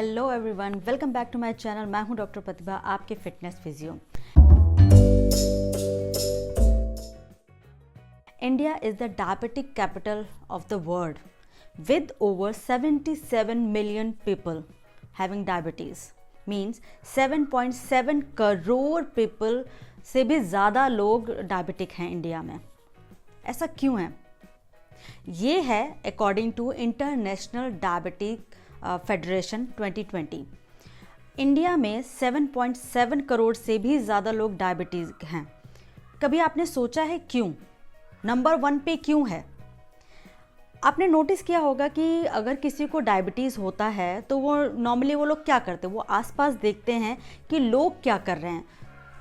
Hello everyone, welcome back to my channel. मैं हूं doctor Pratibha, आपके fitness physio. India is the diabetic capital of the world with over 77 million people having diabetes, means 7.7 crore people से भी ज़्यादा लोग diabetic हैं India में। ऐसा क्यों है? ये है according to international diabetic federation 2020। India में 7.7 करोड़ से भी ज़्यादा लोग डायबिटीज़ हैं। कभी आपने सोचा है क्यों? नंबर 1 पे क्यों है? आपने नोटिस किया होगा कि अगर किसी को डायबिटीज़ होता है तो वो नॉर्मली वो लोग क्या करते हैं, वो आसपास देखते हैं कि लोग क्या कर रहे हैं।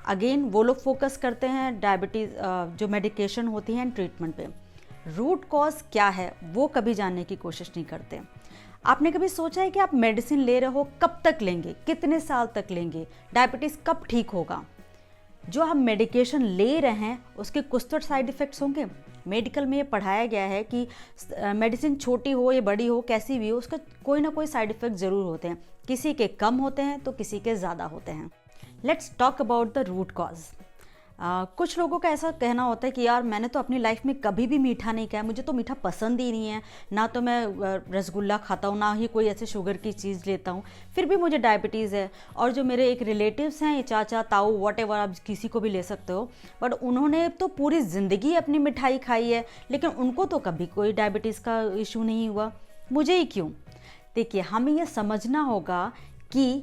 अगेन वो लोग फोकस करते हैं डायबिटीज़ जो मेडिकेशन होती हैं ट्रीटमेंट पे। रूट कॉज क्या है वो कभी जानने की कोशिश नहीं करते। आपने कभी सोचा है कि आप मेडिसिन ले रहे हो, कब तक लेंगे, कितने साल तक लेंगे, डायबिटीज़ कब ठीक होगा? जो हम मेडिकेशन ले रहे हैं उसके कुछ तो साइड इफ़ेक्ट्स होंगे। मेडिकल में ये पढ़ाया गया है कि मेडिसिन छोटी हो या बड़ी हो, कैसी भी हो, उसका कोई ना कोई साइड इफ़ेक्ट ज़रूर होते हैं। किसी के कम होते हैं तो किसी के ज़्यादा होते हैं। Let's talk about the root cause. कुछ लोगों का ऐसा कहना होता है कि यार मैंने तो अपनी लाइफ में कभी भी मीठा नहीं खाया, मुझे तो मीठा पसंद ही नहीं है, ना तो मैं रसगुल्ला खाता हूँ, ना ही कोई ऐसे शुगर की चीज़ लेता हूँ, फिर भी मुझे डायबिटीज़ है। और जो मेरे एक रिलेटिव्स हैं, चाचा ताऊ व्हाटएवर, आप किसी को भी ले सकते हो, बट उन्होंने तो पूरी ज़िंदगी अपनी मिठाई खाई है लेकिन उनको तो कभी कोई डायबिटीज़ का इशू नहीं हुआ। मुझे ही क्यों? देखिए, हमें ये समझना होगा कि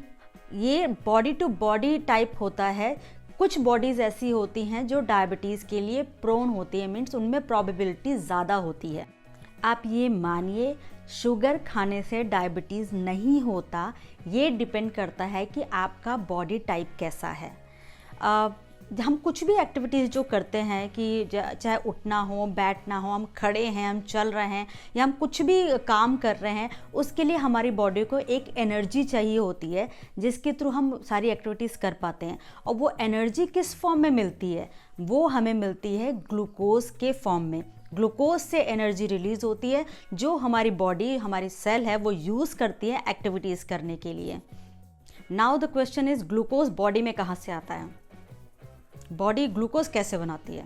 ये बॉडी टू बॉडी टाइप होता है। कुछ बॉडीज़ ऐसी होती हैं जो डायबिटीज़ के लिए प्रोन होती है, मीन्स उनमें प्रोबेबिलिटी ज़्यादा होती है। आप ये मानिए, शुगर खाने से डायबिटीज़ नहीं होता। ये डिपेंड करता है कि आपका बॉडी टाइप कैसा है। हम कुछ भी एक्टिविटीज़ जो करते हैं कि चाहे उठना हो, बैठना हो, हम खड़े हैं, हम चल रहे हैं, या हम कुछ भी काम कर रहे हैं, उसके लिए हमारी बॉडी को एक एनर्जी चाहिए होती है जिसके थ्रू हम सारी एक्टिविटीज़ कर पाते हैं। और वो एनर्जी किस फॉर्म में मिलती है? वो हमें मिलती है ग्लूकोज के फॉर्म में। ग्लूकोज से एनर्जी रिलीज़ होती है जो हमारी बॉडी, हमारी सेल है, वो यूज़ करती है एक्टिविटीज़ करने के लिए। Now the question is, glucose body में कहाँ से आता है? बॉडी ग्लूकोज कैसे बनाती है?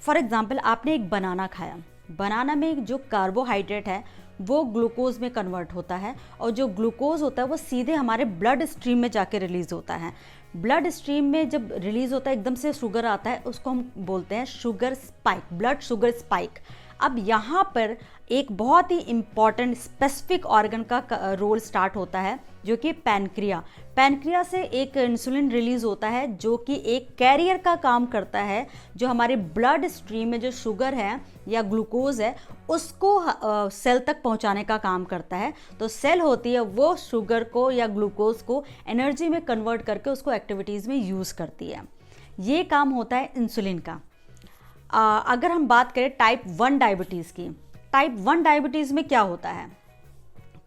फॉर एग्जाम्पल, आपने एक बनाना खाया, बनाना में जो कार्बोहाइड्रेट है वो ग्लूकोज में कन्वर्ट होता है, और जो ग्लूकोज होता है वो सीधे हमारे ब्लड स्ट्रीम में जाके रिलीज़ होता है। ब्लड स्ट्रीम में जब रिलीज़ होता है, एकदम से शुगर आता है, उसको हम बोलते हैं sugar spike, blood sugar spike. अब यहाँ पर एक बहुत ही इम्पॉर्टेंट स्पेसिफिक ऑर्गन का रोल स्टार्ट होता है जो कि पैनक्रिया। पैनक्रिया से एक इंसुलिन रिलीज़ होता है जो कि एक कैरियर का काम करता है, जो हमारे ब्लड स्ट्रीम में जो शुगर है या ग्लूकोज है उसको सेल तक पहुंचाने का काम करता है। तो सेल होती है वो शुगर को या ग्लूकोज को एनर्जी में कन्वर्ट करके उसको एक्टिविटीज़ में यूज़ करती है। ये काम होता है इंसुलिन का। अगर हम बात करें टाइप 1 डायबिटीज़ की, टाइप 1 डायबिटीज़ में क्या होता है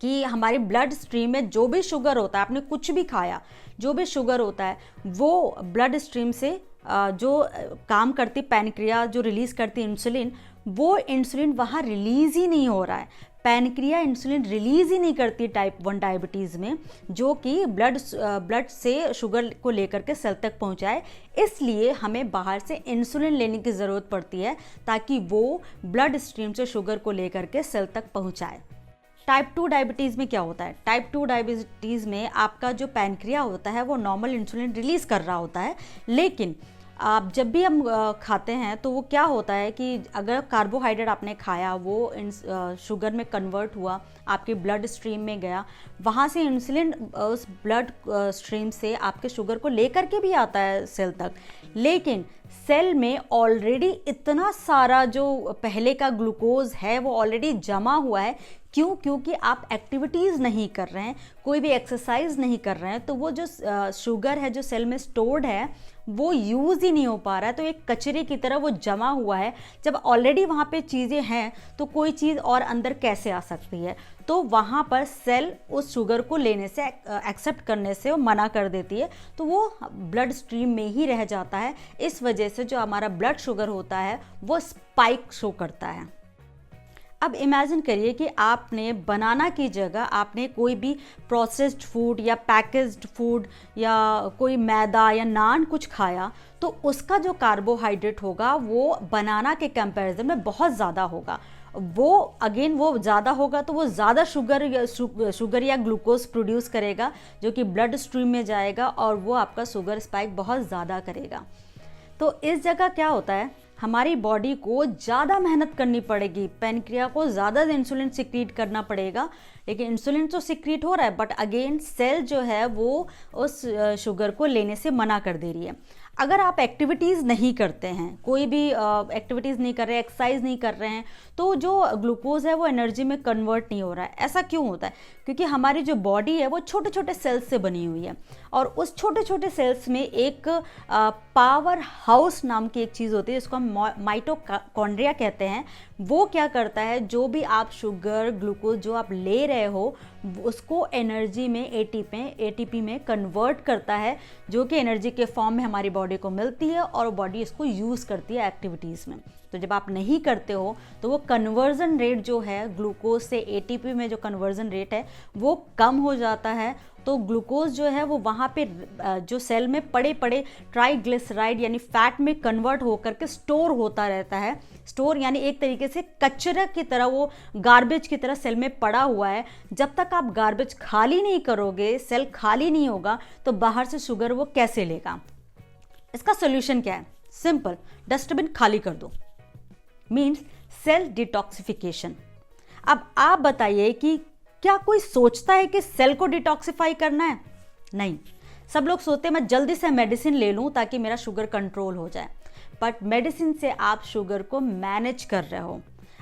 कि हमारे ब्लड स्ट्रीम में जो भी शुगर होता है, आपने कुछ भी खाया, जो भी शुगर होता है वो ब्लड स्ट्रीम से जो काम करती पैनक्रिया, जो रिलीज़ करती इंसुलिन, वो इंसुलिन वहाँ रिलीज़ ही नहीं हो रहा है। पैनक्रिया इंसुलिन रिलीज़ ही नहीं करती टाइप 1 डायबिटीज़ में, जो कि ब्लड से शुगर को लेकर के सेल तक पहुंचाए। इसलिए हमें बाहर से इंसुलिन लेने की ज़रूरत पड़ती है ताकि वो ब्लड स्ट्रीम से शुगर को लेकर के सेल तक पहुंचाए। टाइप 2 डायबिटीज़ में क्या होता है? टाइप 2 डायबिटीज़ में आपका जो पैनक्रिया होता है वो नॉर्मल इंसुलिन रिलीज़ कर रहा होता है, लेकिन आप जब भी हम खाते हैं तो वो क्या होता है कि अगर कार्बोहाइड्रेट आपने खाया, वो शुगर में कन्वर्ट हुआ, आपके ब्लड स्ट्रीम में गया, वहाँ से इंसुलिन उस ब्लड स्ट्रीम से आपके शुगर को लेकर के भी आता है सेल तक, लेकिन सेल में ऑलरेडी इतना सारा जो पहले का ग्लूकोज है वो ऑलरेडी जमा हुआ है। क्यों? क्योंकि आप एक्टिविटीज़ नहीं कर रहे हैं, कोई भी एक्सरसाइज नहीं कर रहे हैं, तो वो जो शुगर है जो सेल में स्टोर्ड है वो यूज़ ही नहीं हो पा रहा है, तो एक कचरे की तरह वो जमा हुआ है। जब ऑलरेडी वहाँ पे चीज़ें हैं तो कोई चीज़ और अंदर कैसे आ सकती है? तो वहाँ पर सेल उस शुगर को लेने से, एक्सेप्ट करने से वो मना कर देती है, तो वो ब्लड स्ट्रीम में ही रह जाता है। इस वजह से जो हमारा ब्लड शुगर होता है वो स्पाइक शो करता है। अब इमेजिन करिए कि आपने बनाना की जगह आपने कोई भी प्रोसेस्ड फूड या पैकेज्ड फूड या कोई मैदा या नान कुछ खाया, तो उसका जो कार्बोहाइड्रेट होगा वो बनाना के कंपैरिजन में बहुत ज़्यादा होगा। वो अगेन वो ज़्यादा होगा तो वो ज़्यादा शुगर या ग्लूकोज प्रोड्यूस करेगा, जो कि ब्लड स्ट्रीम में जाएगा और वो आपका शुगर स्पाइक बहुत ज़्यादा करेगा। तो इस जगह क्या होता है, हमारी बॉडी को ज़्यादा मेहनत करनी पड़ेगी, पैनक्रिया को ज़्यादा इंसुलिन सिक्रीट करना पड़ेगा, लेकिन इंसुलिन तो सिक्रीट हो रहा है बट अगेन सेल जो है वो उस शुगर को लेने से मना कर दे रही है। अगर आप एक्टिविटीज़ नहीं करते हैं, कोई भी एक्टिविटीज़ नहीं कर रहे, एक्सरसाइज नहीं कर रहे हैं, तो जो ग्लूकोज है वो एनर्जी में कन्वर्ट नहीं हो रहा है। ऐसा क्यों होता है? क्योंकि हमारी जो बॉडी है वो छोटे छोटे सेल्स से बनी हुई है और उस छोटे छोटे सेल्स में एक पावर हाउस नाम की एक चीज़ होती है जिसको हम माइटोकॉन्ड्रिया कहते हैं। वो क्या करता है, जो भी आप शुगर ग्लूकोज जो आप ले रहे हो उसको एनर्जी में एटीपी में कन्वर्ट करता है, जो कि एनर्जी के फॉर्म में हमारी बॉडी को मिलती है और बॉडी इसको यूज़ करती है एक्टिविटीज़ में। तो जब आप नहीं करते हो तो वो कन्वर्जन रेट जो है ग्लूकोज से एटीपी में जो कन्वर्जन रेट है वो कम हो जाता है। तो ग्लूकोज जो है वो वहाँ पे जो सेल में पड़े पड़े ट्राइग्लिसराइड यानी फैट में कन्वर्ट होकर के स्टोर होता रहता है। स्टोर यानी एक तरीके से कचरा की तरह, वो गार्बेज की तरह सेल में पड़ा हुआ है। जब तक आप गार्बेज खाली नहीं करोगे, सेल खाली नहीं होगा, तो बाहर से शुगर वो कैसे लेगा? इसका सोल्यूशन क्या है? सिंपल, डस्टबिन खाली कर दो, मीन्स सेल डिटॉक्सिफिकेशन। अब आप बताइए कि क्या कोई सोचता है कि सेल को डिटॉक्सिफाई करना है? नहीं, सब लोग सोचते हैं मैं जल्दी से मेडिसिन ले लूं ताकि मेरा शुगर कंट्रोल हो जाए, बट मेडिसिन से आप शुगर को मैनेज कर रहे हो।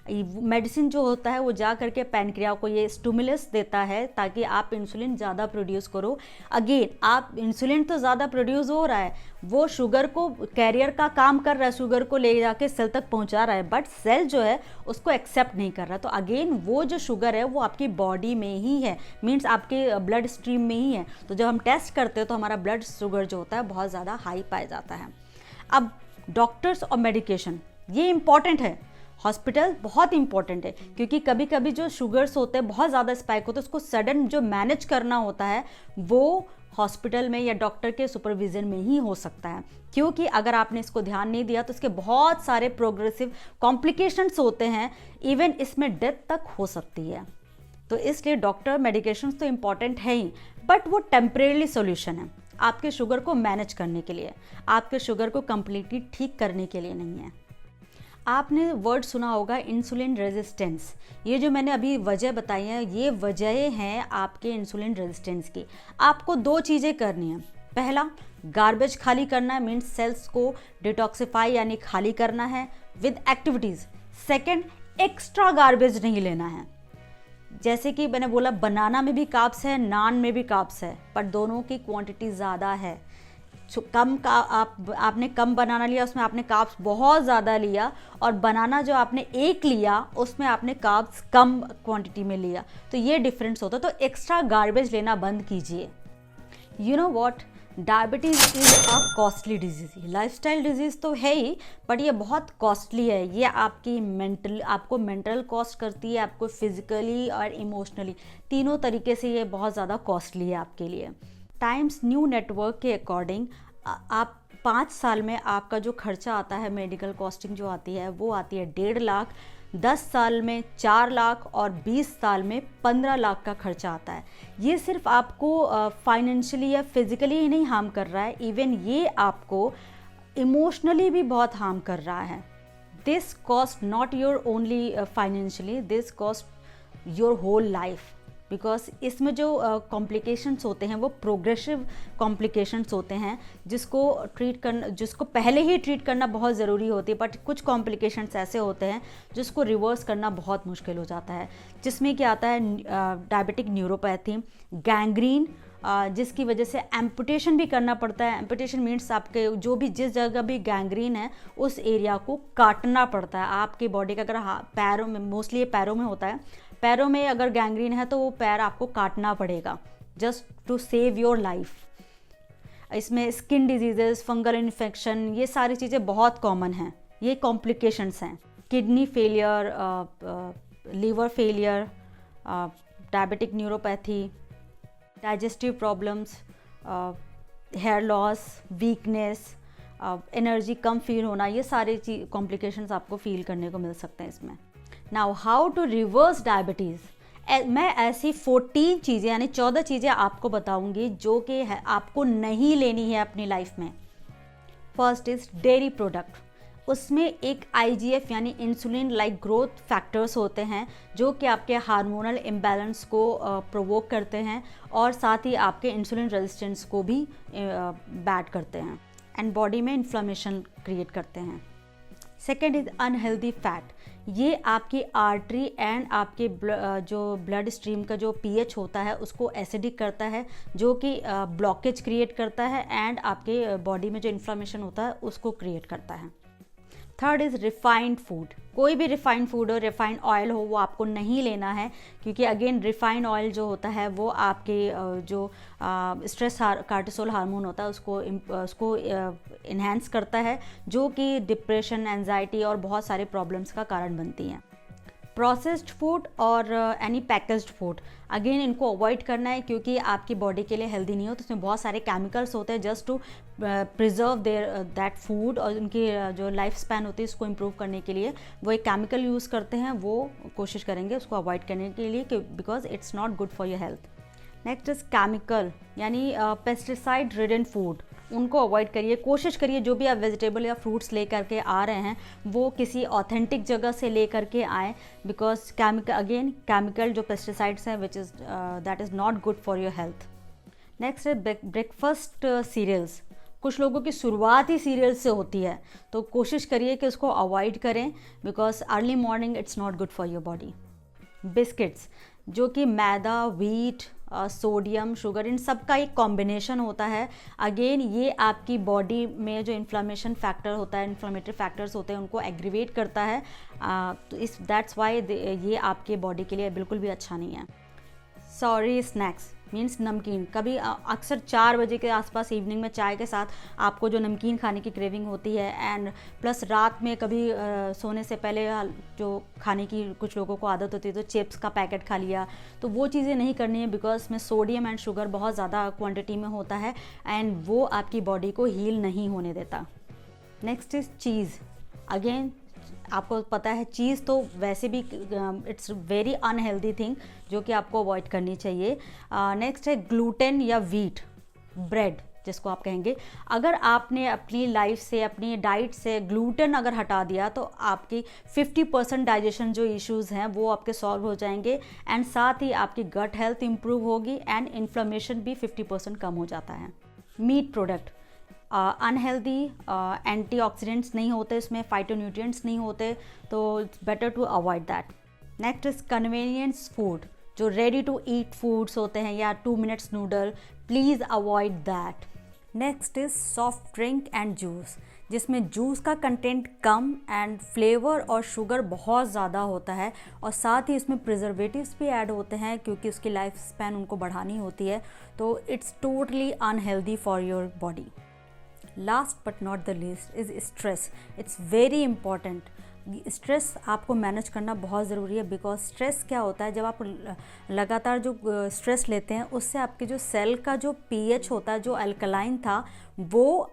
मेडिसिन जो होता है वो जा करके पैनक्रिया को ये स्टिमुलस देता है ताकि आप इंसुलिन ज़्यादा प्रोड्यूस करो। अगेन आप इंसुलिन तो ज़्यादा प्रोड्यूस हो रहा है, वो शुगर को कैरियर का काम कर रहा है, शुगर को ले जाके सेल तक पहुंचा रहा है, बट सेल जो है उसको एक्सेप्ट नहीं कर रहा। तो अगेन वो जो शुगर है वो आपकी बॉडी में ही है, मीन्स आपके ब्लड स्ट्रीम में ही है। तो जब हम टेस्ट करते हैं तो हमारा ब्लड शुगर जो होता है बहुत ज़्यादा हाई पाया जाता है। अब डॉक्टर्स और मेडिकेशन ये इंपॉर्टेंट है, हॉस्पिटल बहुत इंपॉर्टेंट है, क्योंकि कभी कभी जो शुगर्स होते हैं बहुत ज़्यादा स्पाइक होते हैं, उसको सडन जो मैनेज करना होता है वो हॉस्पिटल में या डॉक्टर के सुपरविजन में ही हो सकता है। क्योंकि अगर आपने इसको ध्यान नहीं दिया तो इसके बहुत सारे प्रोग्रेसिव कॉम्प्लिकेशंस होते हैं, इवन इसमें डेथ तक हो सकती है। तो इसलिए डॉक्टर मेडिकेशंस तो इम्पॉर्टेंट है ही, बट वो टेम्परेरी सोल्यूशन है आपके शुगर को मैनेज करने के लिए, आपके शुगर को कंप्लीटली ठीक करने के लिए नहीं है। आपने वर्ड सुना होगा इंसुलिन रेजिस्टेंस। ये जो मैंने अभी वजह बताई है ये वजह हैं आपके इंसुलिन रेजिस्टेंस की। आपको दो चीज़ें करनी है, पहला गार्बेज खाली करना है, मीन्स सेल्स को डिटॉक्सिफाई यानी खाली करना है with activities. Second, extra garbage नहीं लेना है। जैसे कि मैंने बोला बनाना में भी कार्ब्स है, नान में भी कार्ब्स है, पर दोनों की क्वांटिटी ज़्यादा है। कम का आपने कम बनाना लिया, उसमें आपने कार्ब्स बहुत ज़्यादा लिया, और बनाना जो आपने एक लिया उसमें आपने कार्ब्स कम क्वांटिटी में लिया, तो ये डिफरेंस होता है। तो एक्स्ट्रा गार्बेज लेना बंद कीजिए। You know what, diabetes is a costly disease. Lifestyle disease तो है ही, बट ये बहुत कॉस्टली है। ये आपको मेंटल कॉस्ट करती है, आपको फिजिकली और इमोशनली, तीनों तरीके से ये बहुत ज़्यादा कॉस्टली है आपके लिए। टाइम्स न्यू नेटवर्क के अकॉर्डिंग आप 5 साल में आपका जो खर्चा आता है, मेडिकल कॉस्टिंग जो आती है वो आती है 1.5 लाख, 10 साल में 4 लाख और 20 साल में 15 लाख का खर्चा आता है। ये सिर्फ आपको फाइनेंशियली या फिजिकली ही नहीं हार्म कर रहा है, इवन ये आपको इमोशनली भी बहुत हार्म कर रहा है। This cost not your only financially, this cost your whole life, because इसमें जो कॉम्प्लिकेशंस होते हैं वो प्रोग्रेसिव कॉम्प्लिकेशंस होते हैं, जिसको पहले ही ट्रीट करना बहुत ज़रूरी होती है, बट कुछ कॉम्प्लिकेशंस ऐसे होते हैं जिसको रिवर्स करना बहुत मुश्किल हो जाता है। जिसमें क्या आता है, डायबिटिक न्यूरोपैथी, गैंग्रीन, जिसकी वजह से एम्पुटेशन भी करना पड़ता है। एम्पुटेशन मीन्स आपके जो भी जिस जगह भी गैंग्रीन है उस एरिया को काटना पड़ता है। आपकी बॉडी का अगर पैरों में, मोस्टली ये पैरों में होता है, पैरों में अगर गैंग्रीन है तो वो पैर आपको काटना पड़ेगा just to save your life. इसमें स्किन डिजीजेस, फंगल इन्फेक्शन, ये सारी चीज़ें बहुत कॉमन हैं, ये कॉम्प्लिकेशंस हैं। Kidney failure, liver failure, diabetic neuropathy, digestive problems, hair loss, weakness, energy कम फील होना, ये सारे कॉम्प्लिकेशंस आपको फील करने को मिल सकते हैं इसमें. Now how to reverse diabetes. मैं ऐसी 14 चीज़ें यानी 14 चीज़ें आपको बताऊंगी जो कि आपको नहीं लेनी है अपनी लाइफ में. First is dairy product. उसमें एक IGF यानी इंसुलिन लाइक ग्रोथ फैक्टर्स होते हैं जो कि आपके हार्मोनल इम्बैलेंस को प्रोवोक करते हैं और साथ ही आपके इंसुलिन रेजिस्टेंस को भी बैड करते हैं एंड बॉडी में इन्फ्लेमेशन क्रिएट करते हैं. Second is unhealthy fat. ये आपकी आर्टरी एंड आपके जो ब्लड स्ट्रीम का जो pH होता है उसको एसिडिक करता है, जो कि ब्लॉकेज क्रिएट करता है एंड आपके बॉडी में जो इन्फ्लेमेशन होता है उसको क्रिएट करता है. Third is refined food. कोई भी रिफाइंड फूड हो, रिफाइंड ऑयल हो, वो आपको नहीं लेना है क्योंकि अगेन रिफाइंड ऑयल जो होता है वो आपके जो स्ट्रेस कार्टिसोल हार्मोन होता है उसको इन्हेंस करता है, जो कि डिप्रेशन, एंजाइटी और बहुत सारे प्रॉब्लम्स का कारण बनती हैं. प्रोसेस्ड फूड और एनी पैकेज्ड फूड, अगेन इनको अवॉइड करना है क्योंकि आपकी बॉडी के लिए हेल्दी नहीं हो. तो उसमें बहुत सारे केमिकल्स होते हैं just to preserve that food, और उनकी जो लाइफ स्पैन होती है उसको इम्प्रूव करने के लिए वो एक केमिकल यूज़ करते हैं. वो कोशिश करेंगे उसको अवॉइड करने के लिए because it's not good for your health. Next is chemical यानी पेस्टिसाइड रिडन फूड. उनको अवॉइड करिए. कोशिश करिए जो भी आप वेजिटेबल या फ्रूट्स ले करके आ रहे हैं वो किसी ऑथेंटिक जगह से ले करके आएँ, बिकॉज केमिकल जो पेस्टिसाइड्स हैं which is that is not good for your health. Next है ब्रेकफास्ट सीरियल्स. कुछ लोगों की शुरुआत ही सीरियल से होती है, तो कोशिश करिए कि उसको अवॉइड करें because early morning it's not good for your body. Biscuits जो कि मैदा, व्हीट, सोडियम, शुगर, इन सब का एक कॉम्बिनेशन होता है. अगेन ये आपकी बॉडी में जो इन्फ्लेमेशन फैक्टर होता है, इन्फ्लेमेटरी फैक्टर्स होते हैं, उनको एग्रीवेट करता है. तो दैट्स वाई ये आपके बॉडी के लिए बिल्कुल भी अच्छा नहीं है. सॉरी स्नैक्स मीन्स नमकीन. कभी अक्सर 4 बजे के आसपास इवनिंग में चाय के साथ आपको जो नमकीन खाने की क्रेविंग होती है, एंड प्लस रात में कभी सोने से पहले जो खाने की कुछ लोगों को आदत होती है तो चिप्स का पैकेट खा लिया. तो वो चीज़ें नहीं करनी है बिकॉज इसमें सोडियम एंड शुगर बहुत ज़्यादा क्वांटिटी में होता है एंड वो आपकी बॉडी को हील नहीं होने देता. Next is cheese. अगेन आपको पता है चीज़ तो वैसे भी इट्स वेरी अनहेल्दी थिंग जो कि आपको अवॉइड करनी चाहिए. नेक्स्ट है ग्लूटेन या व्हीट ब्रेड जिसको आप कहेंगे. अगर आपने अपनी लाइफ से, अपनी डाइट से ग्लूटेन अगर हटा दिया तो आपकी 50% डाइजेशन जो इश्यूज़ हैं वो आपके सॉल्व हो जाएंगे एंड साथ ही आपकी गट हेल्थ इंप्रूव होगी एंड इन्फ्लेमेशन भी 50% कम हो जाता है. मीट प्रोडक्ट अनहेल्दी, एंटीऑक्सीडेंट्स नहीं होते, इसमें फाइटोन्यूट्रिएंट्स नहीं होते, तो it's better to avoid that. Next is convenience food. जो रेडी टू ईट फूड्स होते हैं या 2 minutes noodle, please avoid that. Next is soft drink and juice, जिसमें जूस का कंटेंट कम एंड फ्लेवर और शुगर बहुत ज़्यादा होता है और साथ ही इसमें प्रिजर्वेटिव्स भी ऐड होते हैं क्योंकि उसकी लाइफ स्पैन उनको बढ़ानी होती है. तो it's totally unhealthy for your body. Last but not the least is stress. It's very important. Stress आपको मैनेज करना बहुत ज़रूरी है बिकॉज स्ट्रेस क्या होता है, जब आप लगातार जो स्ट्रेस लेते हैं उससे आपके जो सेल का जो pH होता है, जो अल्कलाइन था, वो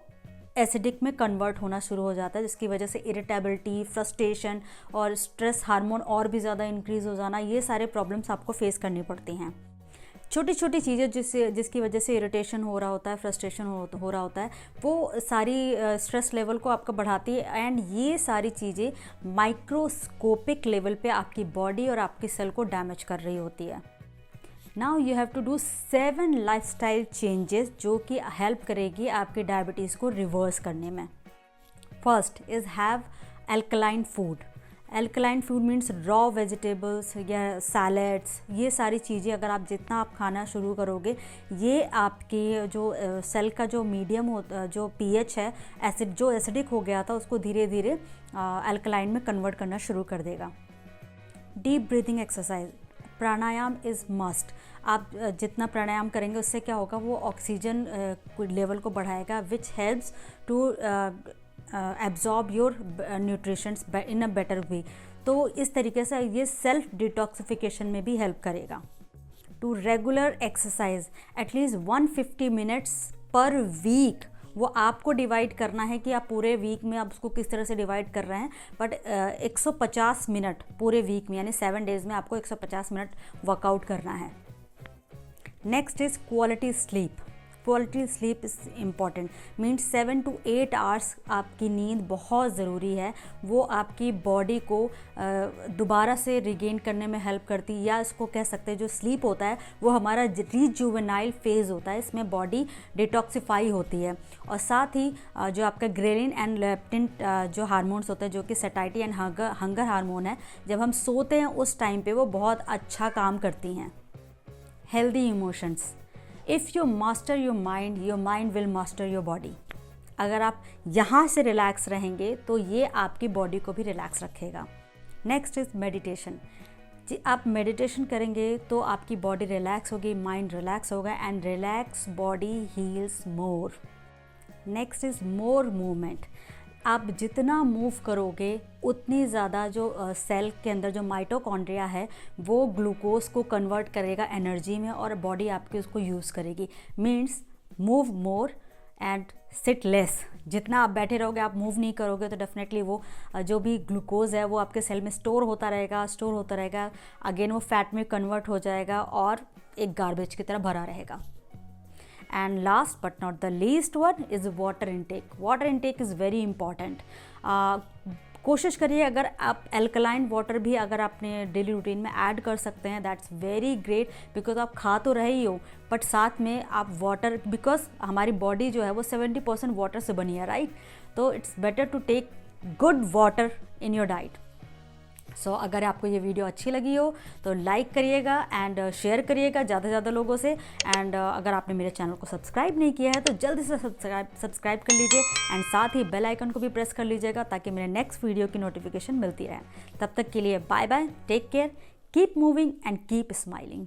एसिडिक में कन्वर्ट होना शुरू हो जाता है, जिसकी वजह से इरिटेबिलिटी, फ्रस्ट्रेशन और स्ट्रेस हार्मोन और भी ज़्यादा इंक्रीज़ हो जाना, ये सारे प्रॉब्लम्स आपको फेस करनी पड़ती हैं. छोटी छोटी चीज़ें जिसकी वजह से इरिटेशन हो रहा होता है, फ्रस्ट्रेशन हो रहा होता है, वो सारी स्ट्रेस लेवल को आपका बढ़ाती है एंड ये सारी चीज़ें माइक्रोस्कोपिक लेवल पे आपकी बॉडी और आपकी सेल को डैमेज कर रही होती है. Now you have to do 7 lifestyle changes जो कि हेल्प करेगी आपकी डायबिटीज़ को रिवर्स करने में. First is have alkaline food. Alkaline food means raw vegetables या सैलड्स. ये सारी चीज़ें अगर आप जितना आप खाना शुरू करोगे, ये आपके जो सेल का जो मीडियम होता, जो pH है, जो एसिडिक हो गया था, उसको धीरे धीरे एल्कलाइन में कन्वर्ट करना शुरू कर देगा. Deep breathing exercise, pranayama is must. आप जितना प्राणायाम करेंगे उससे क्या होगा, वो ऑक्सीजन लेवल को बढ़ाएगा which helps to absorb your nutrients in a better way. तो इस तरीके से ये सेल्फ डिटॉक्सिफिकेशन में भी हेल्प करेगा। Two regular exercise at least 150 minutes per week, वो आपको डिवाइड करना है कि आप पूरे वीक में आप उसको किस तरह से डिवाइड कर रहे हैं, बट 150 मिनट पूरे वीक में, यानी 7 डेज़ में आपको 150 मिनट वर्कआउट करना है। Next is quality sleep. Quality sleep is important, means 7 to 8 hours आपकी नींद बहुत ज़रूरी है। वो आपकी बॉडी को दोबारा से रिगेन करने में हेल्प करती है, या इसको कह सकते हैं जो स्लीप होता है वो हमारा रिजुवेनाइल फेज़ होता है, इसमें बॉडी डिटॉक्सिफाई होती है। और साथ ही जो आपका ग्रेलिन एंड लेप्टिन जो हार्मोन्स होते हैं, जो कि सैटिस्फैक्शन एंड हंगर हार्मोन है, जब हम सोते हैं उस टाइम पे वो बहुत अच्छा काम करती हैं। Healthy emotions, if you master your mind will master your body. अगर आप यहाँ से रिलैक्स रहेंगे तो ये आपकी बॉडी को भी रिलैक्स रखेगा। Next is meditation. जी, आप मेडिटेशन करेंगे तो आपकी बॉडी रिलैक्स होगी, माइंड रिलैक्स होगा, and relax body heels more. Next is more movement. आप जितना मूव करोगे उतनी ज़्यादा जो सेल के अंदर जो माइटोकॉन्ड्रिया है वो ग्लूकोज को कन्वर्ट करेगा एनर्जी में, और बॉडी आपकी उसको यूज़ करेगी। Means move more and sit less. जितना आप बैठे रहोगे, आप मूव नहीं करोगे, तो डेफिनेटली वो जो भी ग्लूकोज है वो आपके सेल में स्टोर होता रहेगा, अगेन वो फैट में कन्वर्ट हो जाएगा और एक गार्बेज की तरह भरा रहेगा। And last but not the least one is water intake. Water intake is very important. कोशिश करिए अगर आप एल्कलाइन वाटर भी अगर आपने डेली रूटीन में ऐड कर सकते हैं, दैट्स वेरी ग्रेट, बिकॉज आप खा तो रहे ही हो बट साथ में आप वाटर, बिकॉज हमारी बॉडी जो है वो 70% वाटर से बनी है, राइट? तो it's better to take good water in your diet. So अगर आपको ये वीडियो अच्छी लगी हो तो लाइक करिएगा एंड शेयर करिएगा ज़्यादा से ज़्यादा लोगों से। एंड अगर आपने मेरे चैनल को सब्सक्राइब नहीं किया है तो जल्दी से सब्सक्राइब कर लीजिए, एंड साथ ही बेल आइकन को भी प्रेस कर लीजिएगा ताकि मेरे नेक्स्ट वीडियो की नोटिफिकेशन मिलती रहे। तब तक के लिए bye bye, take care, keep moving and keep smiling.